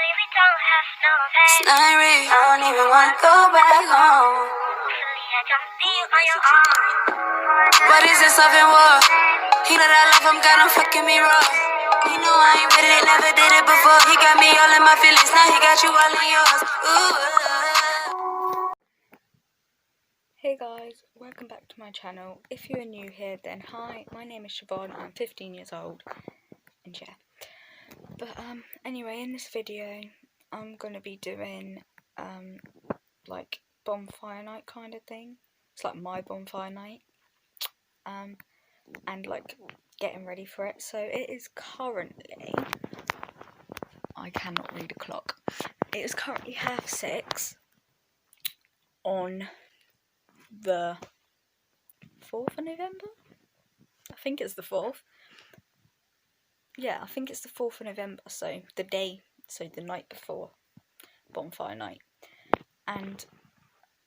It's not real, I don't even wanna go back home. What is this love and war? He know that love, I'm got him fucking me raw. He know I ain't with it, never did it before. He got me all in my feelings, now he got you all in yours. Ooh. Hey guys, welcome back to my channel. If you're new here, then hi, my name is Siobhan, I'm 15 years old, and yeah. But anyway, in this video, I'm gonna be doing like bonfire night kind of thing. It's like my bonfire night, and like getting ready for it. So it is currently, I cannot read a clock. It is currently 6:30 on the 4th of November. I think it's the 4th. Yeah, I think it's the 4th of November, so the night before bonfire night. And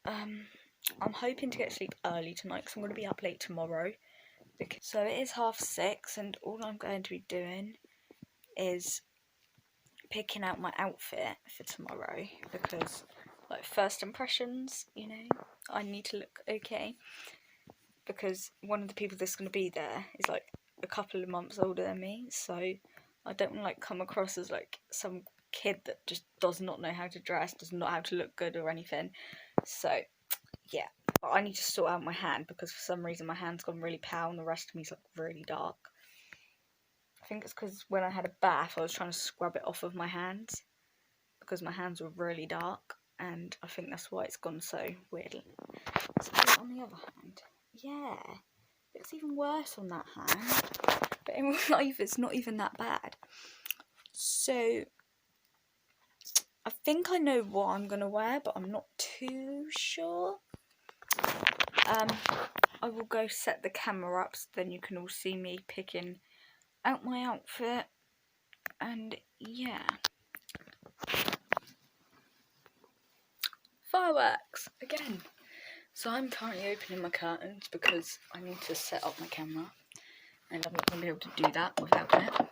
I'm hoping to get to sleep early tonight because I'm going to be up late tomorrow. So it is 6:30 and all I'm going to be doing is picking out my outfit for tomorrow because, like, first impressions, you know, I need to look okay. Because one of the people that's going to be there is like a couple of months older than me, so I don't want to like come across as like some kid that just does not know how to dress, does not know how to look good or anything. So yeah, but I need to sort out my hand because for some reason my hand's gone really pale and the rest of me's like really dark. I think it's because when I had a bath I was trying to scrub it off of my hands because my hands were really dark, and I think that's why it's gone so weird. So on the other hand, yeah, it's even worse on that hand, but in real life it's not even that bad. So I think I know what I'm gonna wear, but I'm not too sure. I will go set the camera up so then you can all see me picking out my outfit, and yeah. Fireworks again. So I'm currently opening my curtains because I need to set up my camera, and I'm not going to be able to do that without it.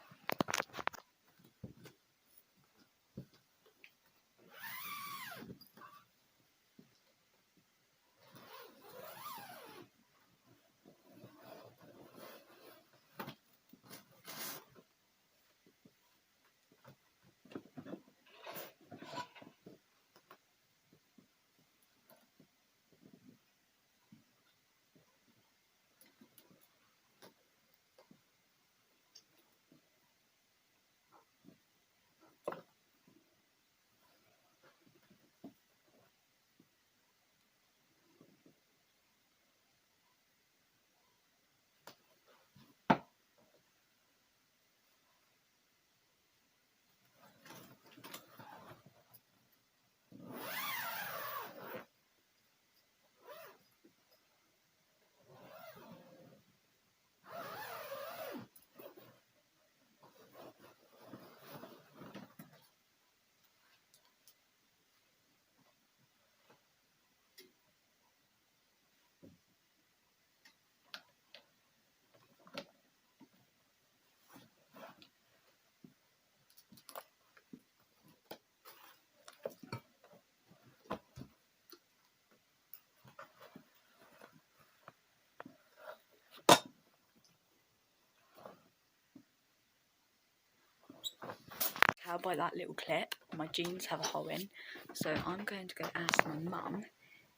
How by that little clip, my jeans have a hole in, so I'm going to go ask my mum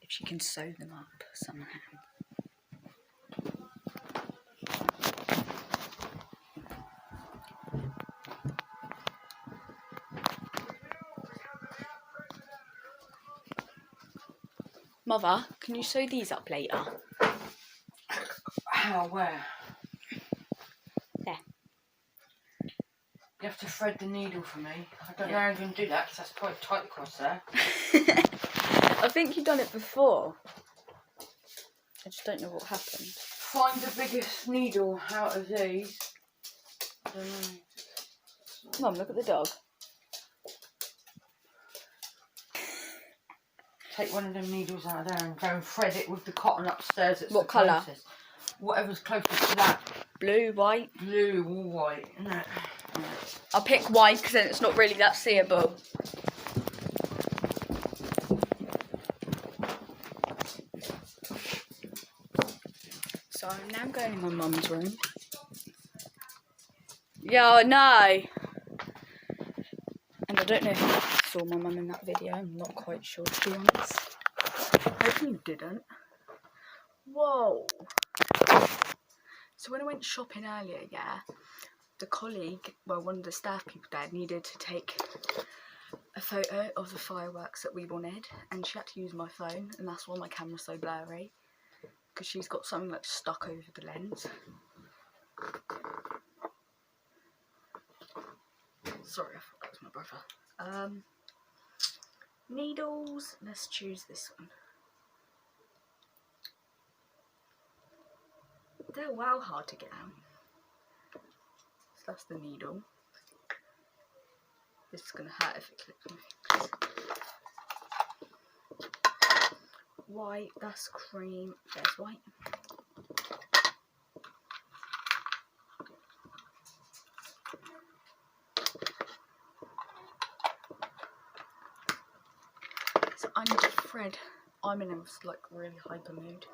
if she can sew them up somehow. Mother, can you sew these up later? How? Where? There. You have to thread the needle for me. I don't know how you're going to do that because that's quite tight across there. I think you've done it before. I just don't know what happened. Find the biggest needle out of these. I don't know. Mum, look at the dog. Take one of them needles out of there and go and thread it with the cotton upstairs. It's what colour? Whatever's closest to that. Blue, white? Blue or white, isn't it? I'll pick white because then it's not really that seeable. So I'm now going in my mum's room. Yeah, I know. And I don't know if you saw my mum in that video. I'm not quite sure, to be honest. Hopefully you didn't. Whoa. So when I went shopping earlier, yeah, the colleague, well, one of the staff people there needed to take a photo of the fireworks that we wanted, and she had to use my phone, and that's why my camera's so blurry, because she's got something like stuck over the lens. Sorry, I thought that was my brother. Needles, let's choose this one. They're well hard to get out. So that's the needle. This is going to hurt if it clips me. White, that's cream, there's white. So I need a thread. I'm in a like really hyper mood.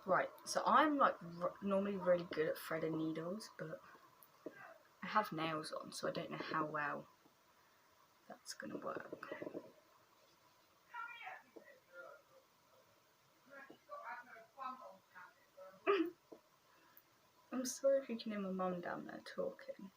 Right, so I'm like normally really good at threading needles, but I have nails on, so I don't know how well that's gonna work. I'm sorry if you can hear my mum down there talking.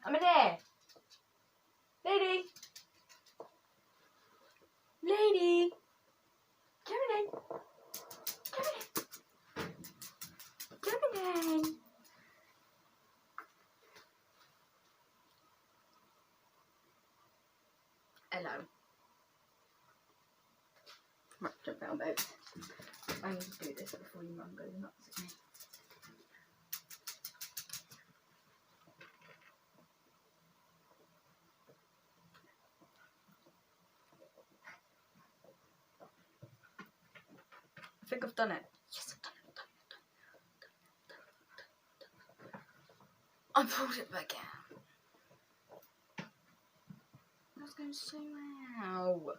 I'm in there! Lady! Lady! Come in! Come in! Come in! Hello. Right, jump down, babe. I need to do this before your mum goes nuts at me. I think I've done it. Yes, I've done it. I pulled it back out. That's going so well.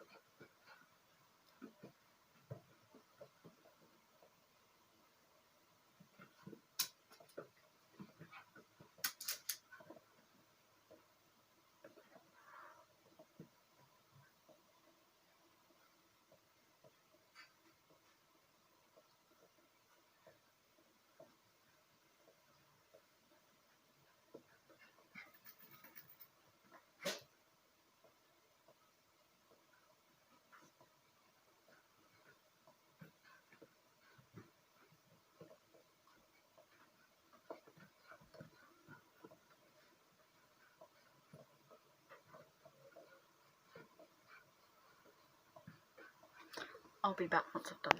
I'll be back once I've done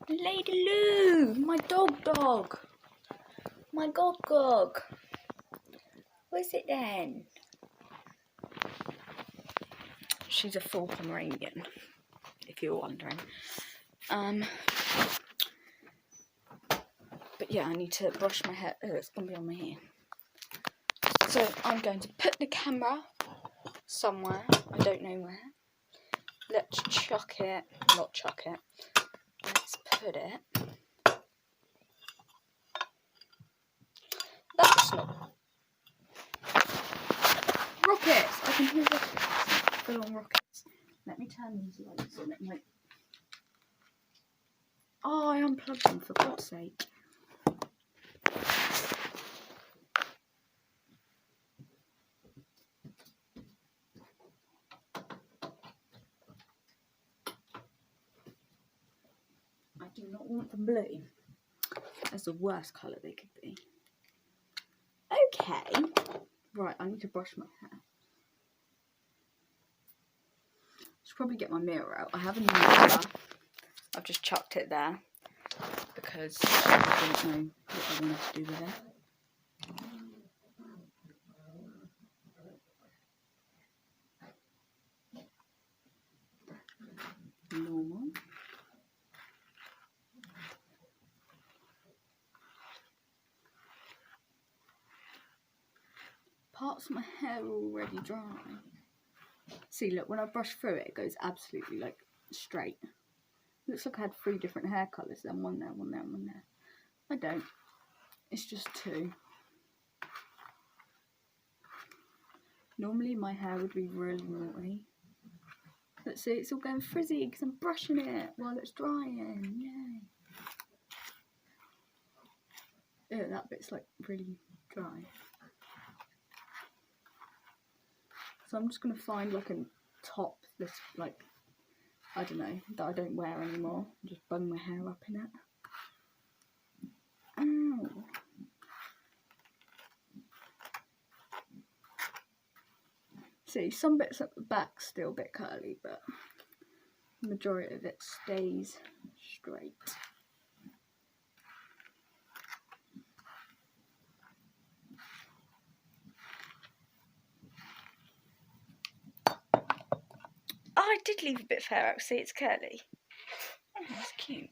this. Lady Lou! My dog! My gog! Where's it then? She's a full Pomeranian, if you're wondering. But yeah, I need to brush my hair. Oh, it's gonna be on my hair. So I'm going to put the camera somewhere. I don't know where. Let's chuck it. Not chuck it. Let's put it. That's not. Rockets! I can hear rockets. Full on rockets. Let me turn these lights on. It might. Oh, I unplugged them for God's sake. I do not want them blue. That's the worst colour they could be. Okay. Right, I need to brush my hair. Should probably get my mirror out. I have a new mirror. I've just chucked it there because I didn't know what I wanted to do with it. Normal. Parts of my hair are already dry. See, look, when I brush through it, it goes absolutely like straight. Looks like I had 3 different hair colours, then one there, one there, and one there. I don't. It's just 2. Normally my hair would be really naughty. Let's see, it's all going frizzy because I'm brushing it while it's drying. Yay. Ew, that bit's like really dry. So I'm just going to find like a top that's like, I don't know, that I don't wear anymore. Just bung my hair up in it. Ow. See, some bits at the back still a bit curly, but the majority of it stays straight. Oh, I did leave a bit of hair out. See, it's curly. Oh, that's cute.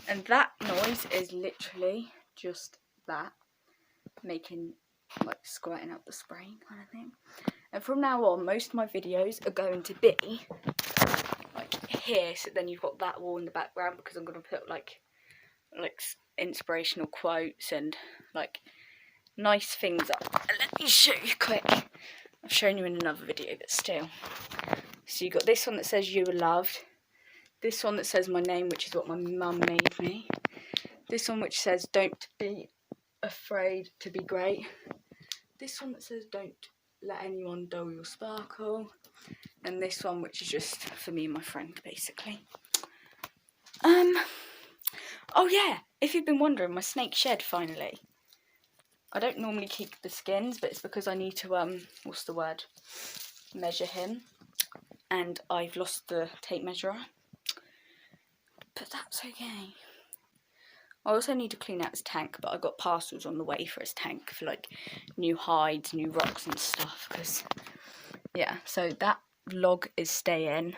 And that noise is literally just that, making, like, squirting out the spray kind of thing. And from now on, most of my videos are going to be, like, here. So then you've got that wall in the background because I'm going to put, like inspirational quotes and, like, nice things up. And let me show you quick. I've shown you in another video, but still. So you got this one that says you were loved. This one that says my name, which is what my mum made me. This one which says don't be afraid to be great. This one that says don't let anyone dull your sparkle. And this one which is just for me and my friend, basically. Oh yeah, if you've been wondering, my snake shed finally. I don't normally keep the skins, but it's because I need to, what's the word? Measure him. And I've lost the tape measurer. But that's okay. I also need to clean out his tank, but I got parcels on the way for his tank for like new hides, new rocks and stuff. Because, yeah, so that log is staying.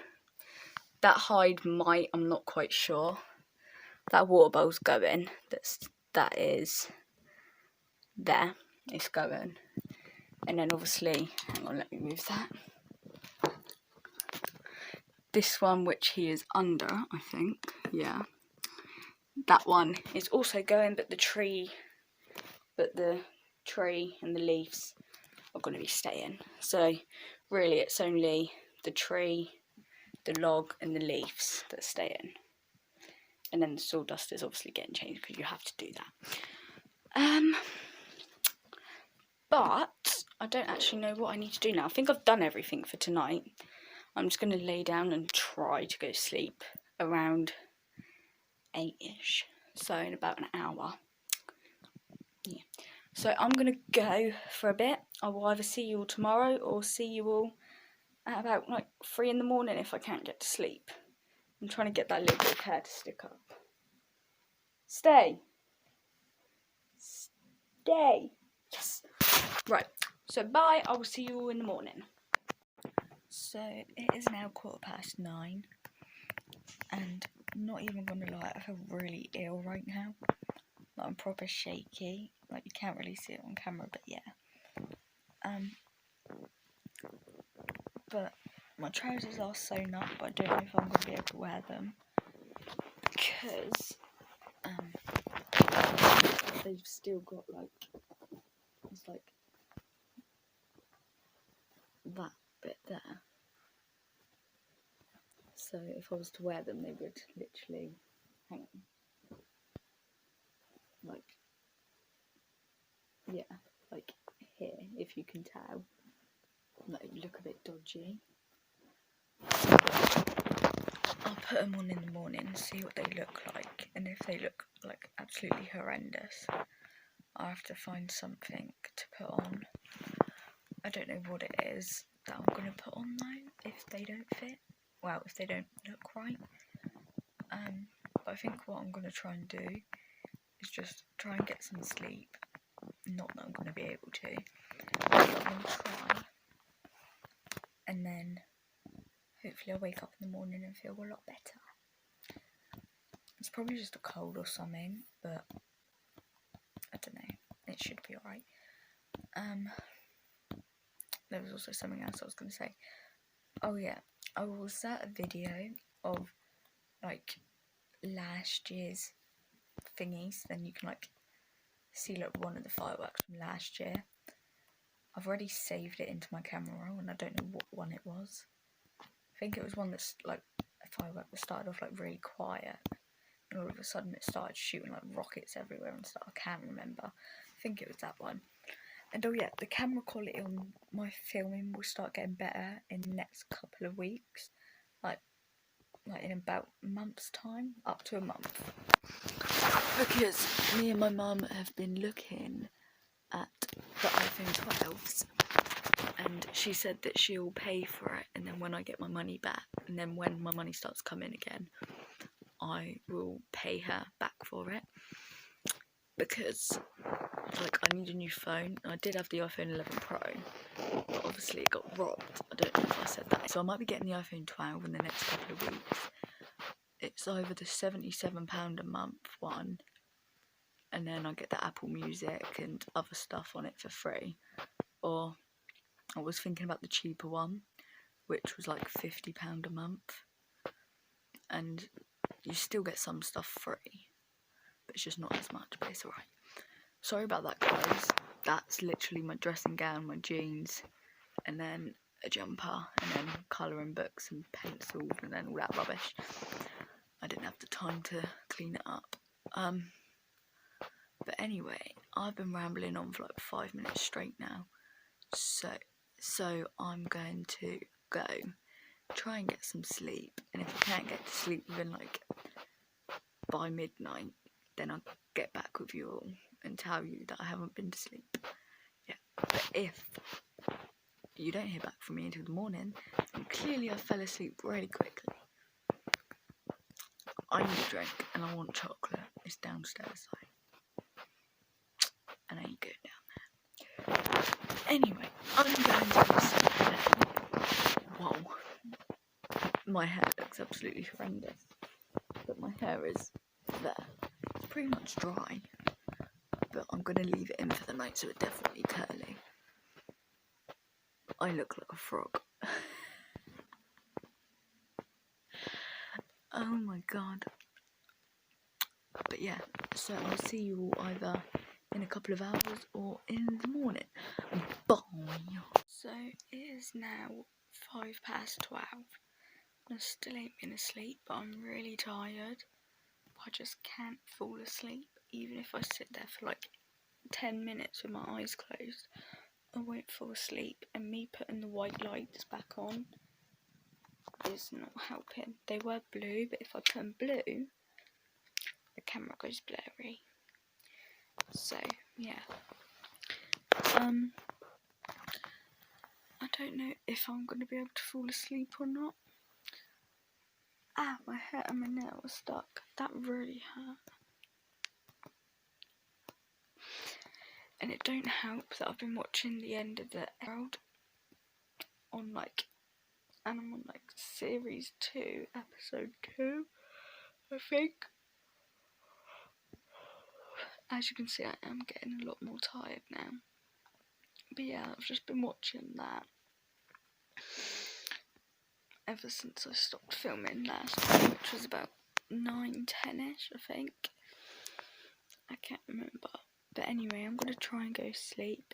That hide might, I'm not quite sure. That water bowl's going. That is there. It's going. And then obviously, hang on, let me move that. This one, which he is under, I think, yeah. That one is also going, but the tree and the leaves are going to be staying. So really it's only the tree, the log and the leaves that stay in. And then the sawdust is obviously getting changed because you have to do that. But I don't actually know what I need to do now. I think I've done everything for tonight. I'm just going to lay down and try to go to sleep around 8ish, so in about an hour. Yeah. So I'm going to go for a bit. I will either see you all tomorrow or see you all at about like 3 in the morning if I can't get to sleep. I'm trying to get that little bit of hair to stick up. Stay. Stay. Yes. Right. So bye. I will see you all in the morning. So it is now 9:15, and I'm not even gonna lie, I feel really ill right now. Like, I'm proper shaky. Like, you can't really see it on camera, but yeah. But my trousers are sewn up, but I don't know if I'm gonna be able to wear them because they've still got like, it's like that bit there. So if I was to wear them, they would literally, hang on, like, yeah, like here, if you can tell, like, look a bit dodgy. I'll put them on in the morning and see what they look like, and if they look like absolutely horrendous, I'll have to find something to put on. I don't know what it is that I'm going to put on though, if they don't fit. Well, if they don't look right. But I think what I'm going to try and do is just try and get some sleep. Not that I'm going to be able to, but I'm going to try. And then hopefully I'll wake up in the morning and feel a lot better. It's probably just a cold or something, but I don't know. It should be alright. There was also something else I was going to say. Oh yeah, I will set a video of like last year's thingies, then you can like see like one of the fireworks from last year. I've already saved it into my camera roll and I don't know what one it was. I think it was one that's like a firework that started off like really quiet and all of a sudden it started shooting like rockets everywhere and stuff. I can't remember. I think it was that one. And oh yeah, the camera quality on my filming will start getting better in the next couple of weeks. Like in about a month's time, up to a month. Because me and my mum have been looking at the iPhone 12s and she said that she'll pay for it, and then when I get my money back, and then when my money starts coming again, I will pay her back for it. Because like I need a new phone. I did have the iPhone 11 Pro, but obviously it got robbed. I don't know if I said that. So I might be getting the iPhone 12 in the next couple of weeks. It's either the £77 a month one, and then I get the Apple Music and other stuff on it for free. Or I was thinking about the cheaper one, which was like £50 a month. And you still get some stuff free, but it's just not as much, but it's alright. Sorry about that, guys. That's literally my dressing gown, my jeans, and then a jumper, and then colouring books and pencils, and then all that rubbish. I didn't have the time to clean it up. But anyway, I've been rambling on for like 5 minutes straight now. So I'm going to go try and get some sleep, and if I can't get to sleep within like by midnight, then I'll get back with you all and tell you that I haven't been to sleep. Yeah, but if you don't hear back from me until the morning, then clearly I fell asleep really quickly. I need a drink and I want chocolate. It's downstairs though, and I ain't going down there. Anyway, I'm going to go sleep now. Whoa, my hair looks absolutely horrendous, but my hair is there. It's pretty much dry, but I'm going to leave it in for the night so it's definitely curly. I look like a frog. Oh my god. But yeah, so I'll see you all either in a couple of hours or in the morning. Bye. So it is now 12:05. I still ain't been asleep, but I'm really tired. I just can't fall asleep. Even if I sit there for like 10 minutes with my eyes closed, I won't fall asleep. And me putting the white lights back on is not helping. They were blue, but if I put them blue, the camera goes blurry. So yeah, I don't know if I'm going to be able to fall asleep or not. Ah, my hair and my nail was stuck. That really hurt. And it don't help that I've been watching the end of the World on and I'm on series 2, episode 2, I think. As you can see, I am getting a lot more tired now. But yeah, I've just been watching that ever since I stopped filming last time, which was about 9-10ish, I think. I can't remember. But anyway, I'm going to try and go sleep.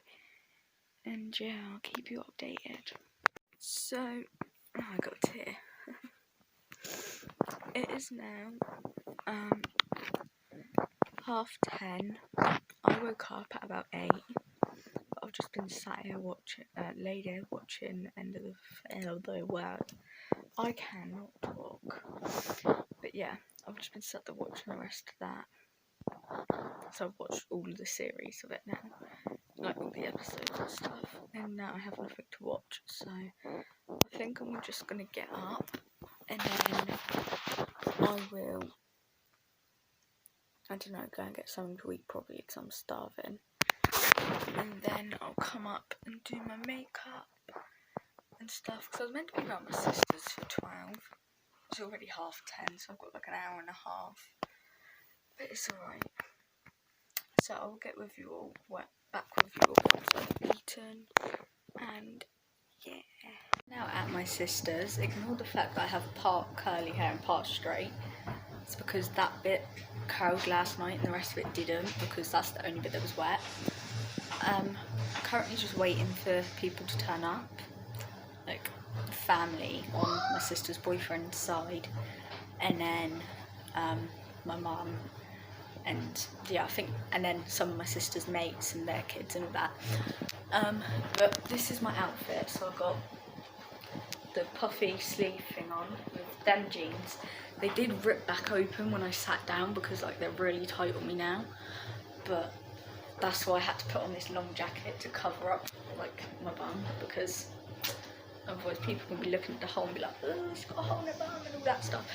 And yeah, I'll keep you updated. So, I got a tear. It is now 10:30. I woke up at about 8. But I've just been sat here watching, laid here watching End of the World. I cannot talk. But yeah, I've just been sat there watching the rest of that. So I've watched all of the series of it now. like all the episodes and stuff, and now I have nothing to watch, so I think I'm just gonna get up and then I will, I don't know, go and get something to eat probably because I'm starving, and then I'll come up and do my makeup and stuff because I was meant to be around my sister's for 12. It's already 10:30, so I've got like an hour and a half, but it's alright. So I'll get with you all, back with you all once I've eaten, and yeah. Now at my sister's, ignore the fact that I have part curly hair and part straight. It's because that bit curled last night and the rest of it didn't, because that's the only bit that was wet. Currently just waiting for people to turn up, like family on my sister's boyfriend's side, and then my mum, and yeah, I think, and then some of my sister's mates and their kids and all that. But this is my outfit. So I've got the puffy sleeve thing on with them jeans. They did rip back open when I sat down because like they're really tight on me now, but that's why I had to put on this long jacket to cover up like my bum, because otherwise people can be looking at the hole and be like, oh, she's got a hole in her bum and all that stuff.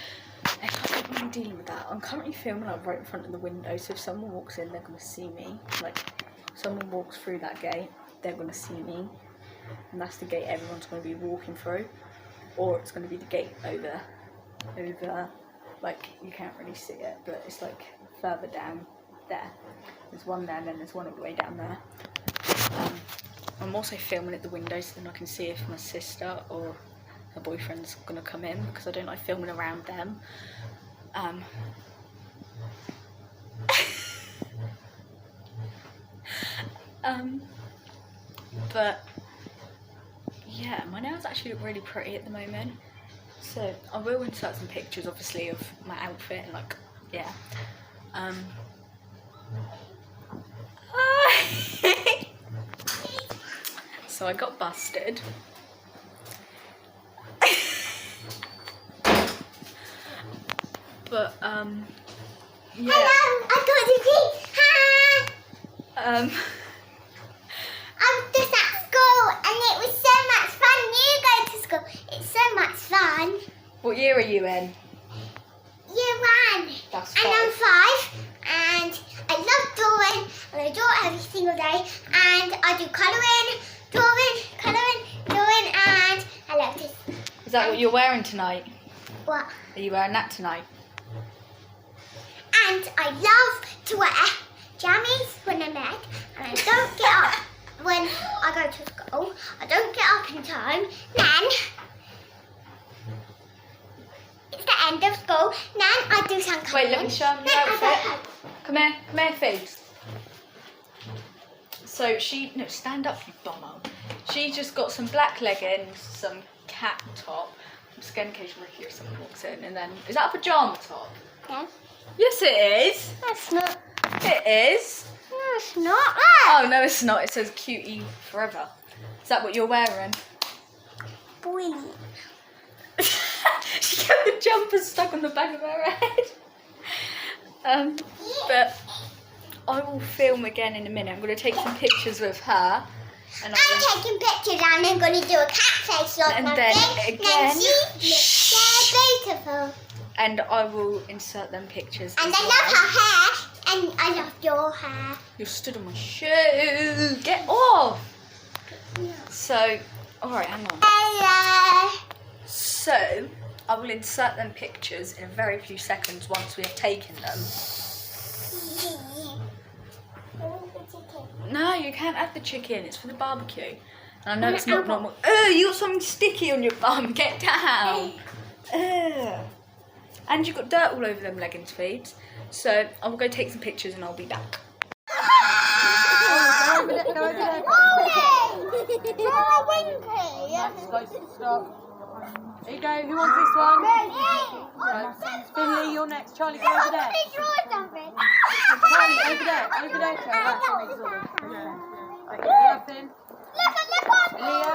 And I don't really dealing with that. I'm currently filming like right in front of the window, so if someone walks in, they're gonna see me. Like, if someone walks through that gate, they're gonna see me, and that's the gate everyone's gonna be walking through, or it's gonna be the gate over, like you can't really see it, but it's like further down there. There's one there, and then there's one all the way down there. I'm also filming at the window so then I can see if my sister or her boyfriend's gonna come in, because I don't like filming around them. But yeah, my nails actually look really pretty at the moment, so I will insert some pictures obviously of my outfit and like, yeah. So I got busted. But yeah. Hello, I got to pee. Hi. I'm just at school and it was so much fun. You go to school. It's so much fun. What year are you in? Year 1. That's and I'm 5. And I love drawing. And I draw every single day. And I do colouring, drawing, and I love this. Is that what you're wearing tonight? What? Are you wearing that tonight? And I love to wear jammies when I'm mad, and I don't get up when I go to school. I don't get up in time. Then it's the end of school. Then I do some colouring. Wait, let me show them your outfit. Come here, Figs. So no, stand up, you bummer. She just got some black leggings, some cat top. I'm scared in case Ricky or someone walks in, and then, is that a pyjama top? Yeah. Yes, it is. That's not. It is. No, it's not. Oh, no, it's not. It says cutie forever. Is that what you're wearing? Boy. She got the jumper stuck on the back of her head. But I will film again in a minute. I'm going to take some pictures with her. And I'm taking pictures and I'm going to do a cat face on and my then face. again, And she looks so beautiful. And I will insert them pictures. And as I well. love her hair. And I love your hair. You're stood on my shoe. Get off. Yeah. So, alright, hang on. Hello. So, I will insert them pictures in a very few seconds once we have taken them. No, you can't add the chicken. It's for the barbecue. And I know it's not normal. Oh, you got something sticky on your bum. Get down. And you've got dirt all over them leggings feeds. So I will go take some pictures and I'll be back. Stop. There you go. Who wants this one? Finley, you're next. Charlie, go over there. Charlie, over there. Over there. Okay, Leah, Finn. Leah.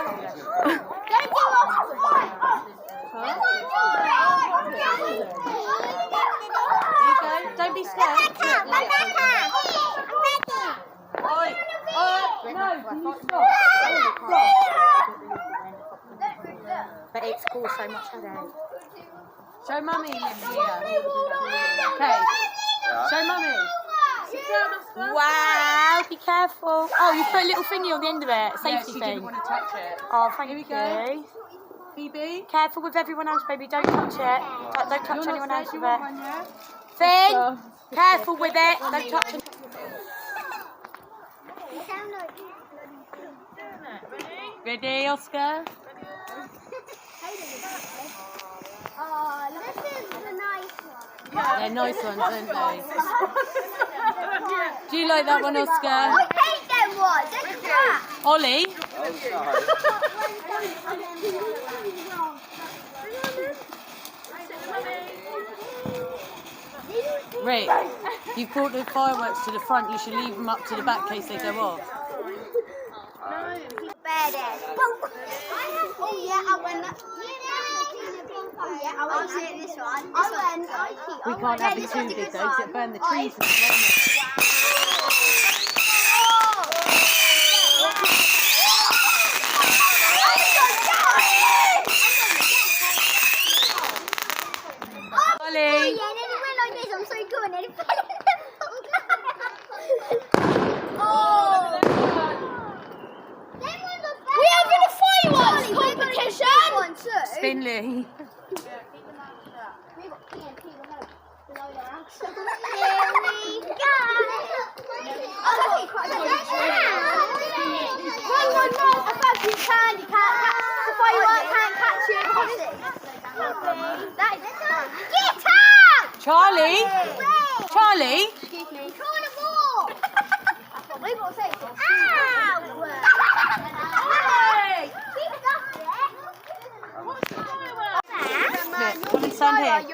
Here you go. Don't be scared. I'm ready. No, much headache. Show mummy, Olivia. Okay. Show mummy. Sit down, Oscar. Wow, be careful. Oh, you put a little thingy on the end of it, Yeah, safety she thing. didn't want to touch it. Oh, thank Here we you. go. Phoebe. Careful with everyone else, baby. Don't touch it. Don't touch You're anyone not else scared, with you it. want one, yeah? Finn, careful with it. Don't touch it. Ready, Oscar? Oh, this is the nice one. They're nice ones, aren't they? Do you like that one, Oscar? I hate them ones. They're crap. Ollie? Rick, you brought the fireworks to the front. You should leave them up to the back in case they go off. Oh yeah, I went. Oh yeah, I went. This one. We can't have it too big though, because it'll burn the trees and stuff. Ollie! Yeah, and then it went like this. I'm so good. And then it fell. We're having a fireworks competition. Finley. Here we go. Run. I thought you can. You can't catch the firework. Can't catch it. That is get out! Charlie? Charlie? Excuse me. Trying to walk. We've got to say. Ow! Hey! Keep it up there. Come and stand here. No,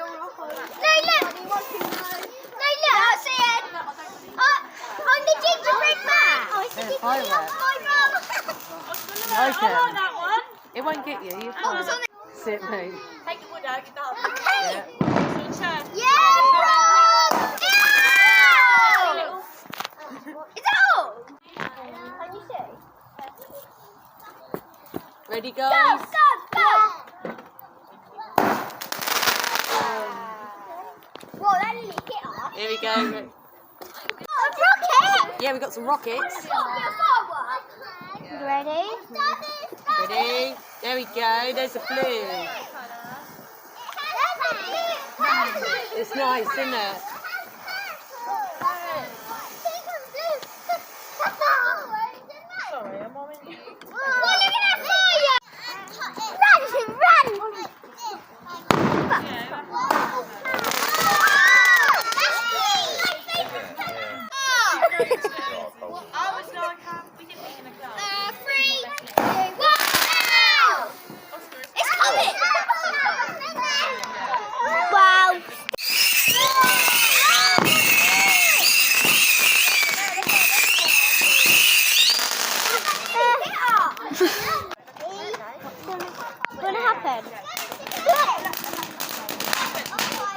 look. That's it. On the gingerbread man. Oh, it's a They're gingerbread fireworks. man. Okay. that one. It won't get you. You're Oh, it's fine. on the... Sit, mate. Take the wood out, get that. Okay. Yeah. Yeah, Rob! Ow! Is that all? Can you see? Ready, Go, guys? go! Whoa, that nearly hit us. Here we go. A rocket! Yeah, we got some rockets. Ready? Ready? There we go. There's a blue. It's nice, isn't it? Sorry, I'm on you. Look at that fire! Run! Wow! What's gonna happen?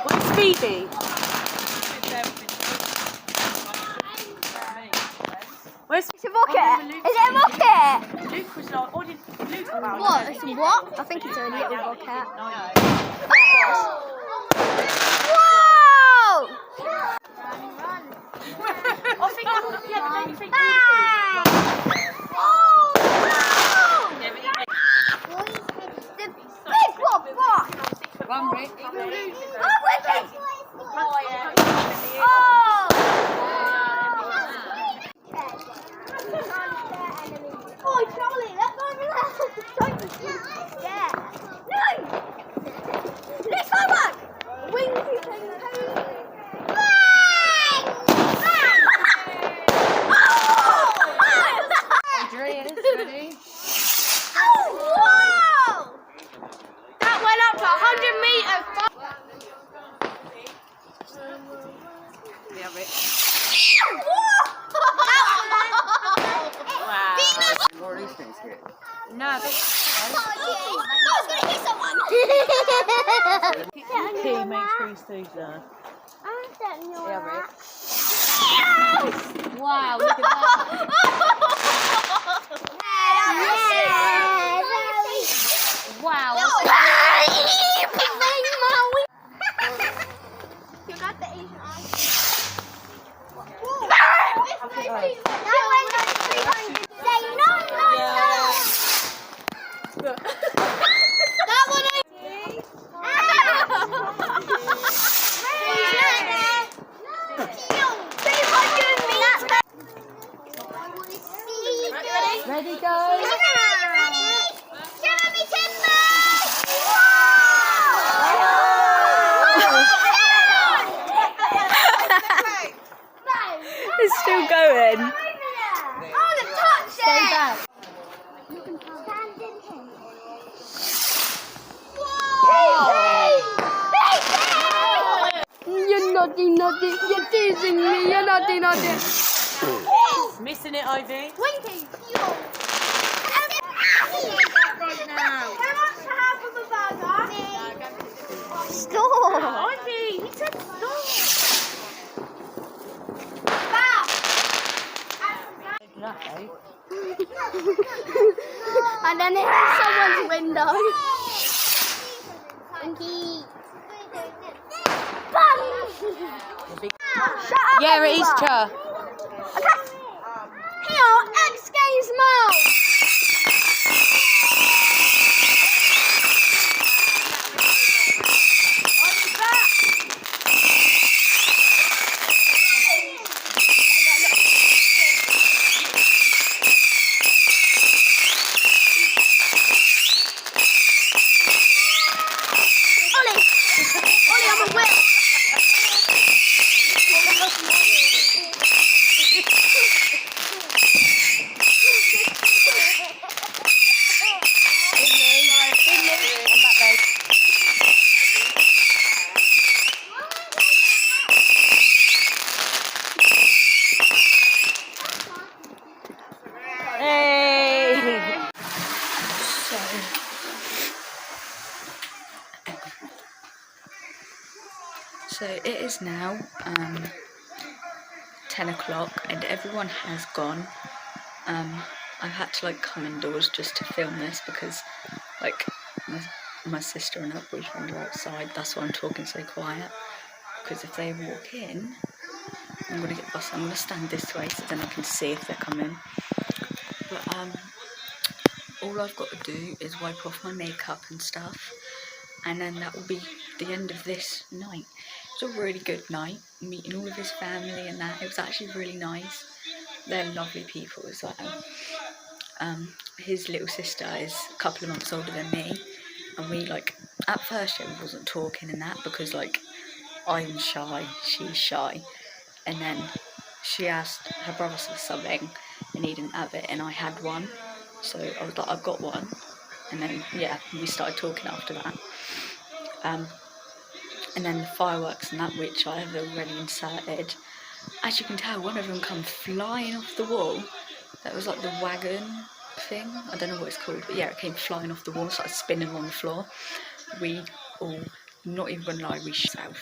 Where's Phoebe? Where's It's a rocket! Is it a rocket? Luke? Was like, oh, did Luke? What? It's a what? I think it's a little rocket. Whoa! I think yeah, but don't you think? Bang! Oh! The big one, what? One, Rick. Oh, wicked! Oh! Oh, Charlie, let's go over there. Yeah. No! Let's go back! Wings, you can bang! Bang! Oh! Adrian, ready? Oh, wow! That went up to 100 metres. Yeah, Rick. Wow. More of these things here. No, but I was going to hit someone. Key makes these two there. I'm setting your Yeah, Rick. Yes! Wow, look at that. Yeah! Wow. Yeah! You got the Asian eye. That one Ready, go. It's still going. Stay back. You're naughty. You're teasing me. You're naughty. Missing it, Ivy. Winky. Right now. Who wants to have a burger? Stop. Ivy, he said stop. No. And then it hits someone's window. Winky. Bang! Shut up, Yeah, it is, everyone. Cha. Okay. Here, X Games mouth. Ollie, I'm a whip. Hey! So it is now 10 o'clock and everyone has gone. I've had to like come indoors just to film this because like my sister and her boyfriend are outside. That's why I'm talking so quiet, because if they walk in I'm gonna get busted. I'm gonna stand this way so then I can see if they're coming. But all I've got to do is wipe off my makeup and stuff, and then that will be the end of this night. It was a really good night, meeting all of his family and that. It was actually really nice. They're lovely people as well. His little sister is a couple of months older than me, and we like, at first she wasn't talking and that because like I'm shy, she's shy, and then she asked her brother for something and he didn't have it and I had one, so I was like, I've got one, and then yeah, we started talking after that. And then the fireworks and that, which I have already inserted, as you can tell, one of them come flying off the wall. That was like the wagon thing, I don't know what it's called, but yeah, it came flying off the wall, started spinning on the floor. We all, not even gonna lie, we shut out.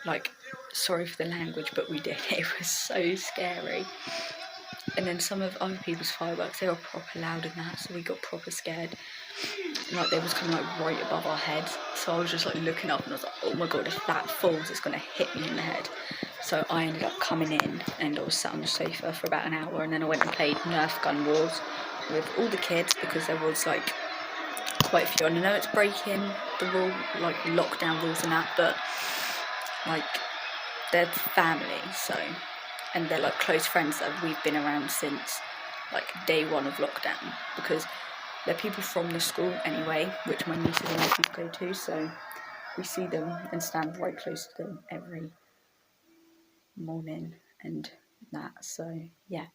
Like, sorry for the language, but we did. It was so scary. And then some of other people's fireworks, they were proper loud and that, so we got proper scared. Like, they was coming like right above our heads, so I was just like looking up and I was like, oh my god, if that falls it's gonna hit me in the head. So I ended up coming in and I was sat on the sofa for about an hour, and then I went and played Nerf Gun Wars with all the kids because there was like quite a few. And I know it's breaking the rule, like lockdown rules and that, but like they're family, so, and they're like close friends that we've been around since like day one of lockdown, because they're people from the school anyway, which my nieces and nephews go to, so we see them and stand right close to them every morning and that. So yeah,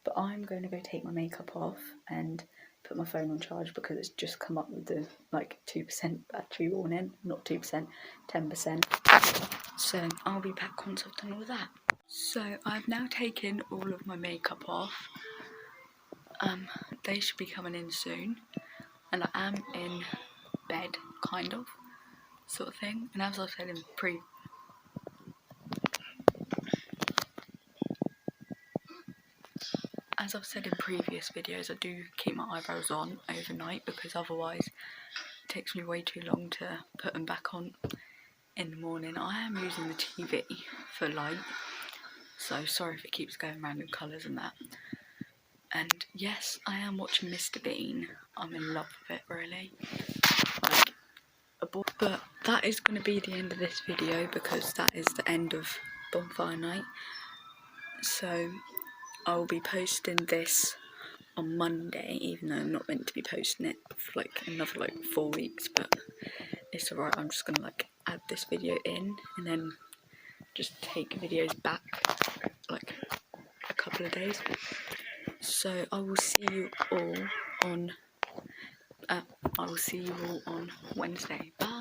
but I'm going to go take my makeup off and put my phone on charge because it's just come up with the like 2% battery warning, not 2%, 10%. So I'll be back once I've done all that. So I've now taken all of my makeup off. They should be coming in soon, and I am in bed, kind of, sort of thing. And as I've said in previous videos, I do keep my eyebrows on overnight because otherwise takes me way too long to put them back on in the morning. I am using the TV for light, so sorry if it keeps going random colours and that. And yes, I am watching Mr. Bean. I'm in love with it, really. But that is going to be the end of this video, because that is the end of bonfire night. So I will be posting this on Monday, even though I'm not meant to be posting it for like another 4 weeks, but it's alright. I'm just gonna add this video in and then just take videos back like a couple of days. So I will see you all on Wednesday. Bye.